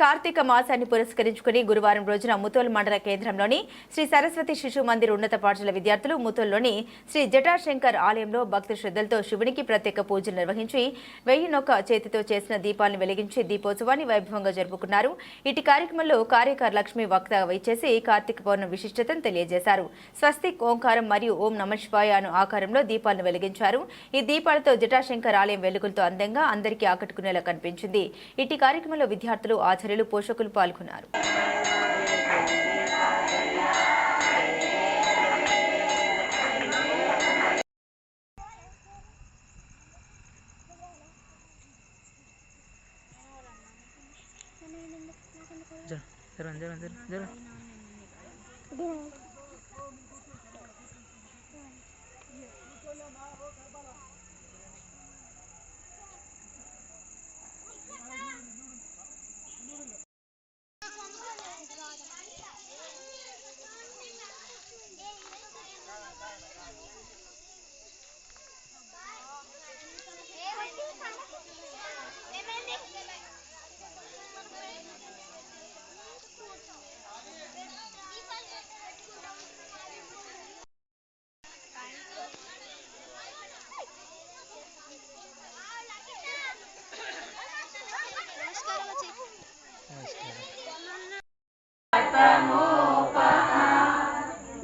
కార్తీక మాసాన్ని పురస్కరించుకుని గురువారం రోజున ముతోల్ మండల కేంద్రంలోని శ్రీ సరస్వతి శిశు మందిర్ ఉన్నత పాఠశాల విద్యార్థులు ముతోల్లోని శ్రీ జటాశంకర్ ఆలయంలో భక్తి శ్రద్ధలతో శివునికి ప్రత్యేక పూజలు నిర్వహించి 1001 చేతితో చేసిన దీపాలను వెలిగించి దీపోత్సవాన్ని వైభవంగా జరుపుకున్నారు. ఇటు కార్యక్రమంలో కార్యకారి లక్ష్మి వక్త వైచేసి కార్తీక పౌర్ణమి విశిష్టతను తెలియజేశారు. స్వస్తిక్, ఓంకారం మరియు ఓం నమఃశివాయ అను ఆకారంలో దీపాలను వెలిగించారు. ఈ దీపాలతో జటాశంకర్ ఆలయం వెలుగులతో అందంగా అందరికీ ఆకట్టుకునేలా కనిపించింది. ఇటు కార్యక్రమంలో విద్యార్థులు, ఆచార్యులు, పోషకులు పాల్గొన్నారు.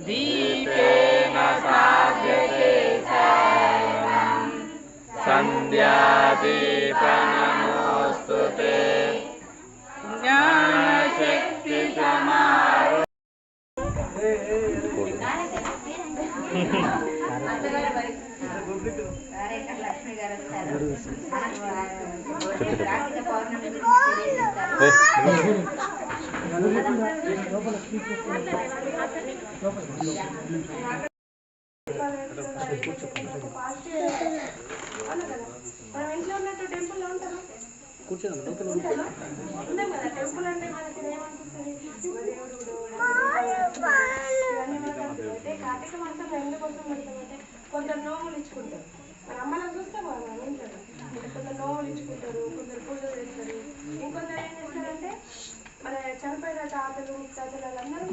दीपेन साध्यते सर्वं संध्यादीपनमोऽस्तुते ज्ञानशक्तिसमारोह కొందరు నోములు ఇచ్చుకుంటారు. మన అమ్మలను చూస్తే కొందరు నోములు ఇచ్చుకుంటారు, కొందరు పూజలు చేస్తారు. ఇంకొందరు ఏం చేస్తారంటే మన చనిపోయిన తాతలు ముత్తాతలు అందరూ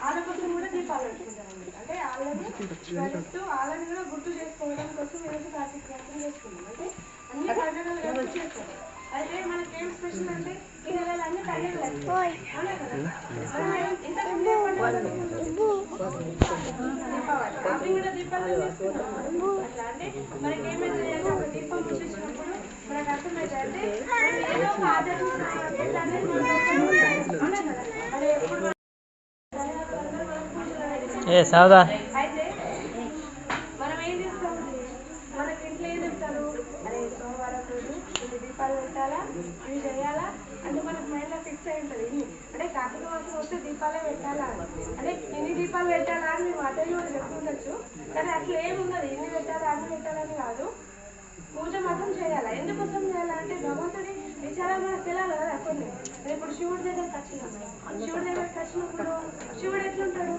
ఆడపత్రం కూడా దీపాలు పెట్టుకుంటారు. అంటే వాళ్ళని కూడా గుర్తు చేసుకోవడం కోసం ఈరోజు కార్తీక మాసం చేసుకున్నాం. అంటే అన్ని పండుగలు కలిసి చేస్తారు. అయితే మనకి ఏం స్పెషల్ అంటే ఈ నెలలు అన్ని పండుగలు అవునా కదా. ఇంతకుముందే అవి కూడా దీపాలు చేసుకున్నాం. అట్లా అంటే మనకి ఏమైతే ఒక దీపం ముట్టించినప్పుడు మనకు అర్థమైతే అంటే ఏదో ఒక ఆధ్యాత్మిక అవునా కదా. అది ఎప్పుడు అయితే మనం ఏం చేస్తాం, మనకి ఇంట్లో ఏం చెప్తారు, అరే సోమవారం రోజు ఇన్ని దీపాలు పెట్టాలా, ఇవి చేయాలా అంటే మనకు మైండ్లో ఫిక్స్ అయి ఉంటుంది. అంటే కార్తీక మాసం వస్తే దీపాలే పెట్టాలా అంటే ఎన్ని దీపాలు పెట్టాలా అని మేము అటెండ్ కూడా చెప్తుండొచ్చు. కానీ అట్లా ఏమున్నది, ఎన్ని పెట్టాలా అన్ని పెట్టాలని కాదు, పూజ మాత్రం చేయాలి. ఎందుకోసం చేయాలంటే భగవంతుడి విచారం మనకు తెలియాలి కదా. కొన్ని ఇప్పుడు శివుడి దగ్గరికి వచ్చినాం, శివుడి దగ్గరికి వచ్చినప్పుడు శివుడు ఎట్లుంటాడు,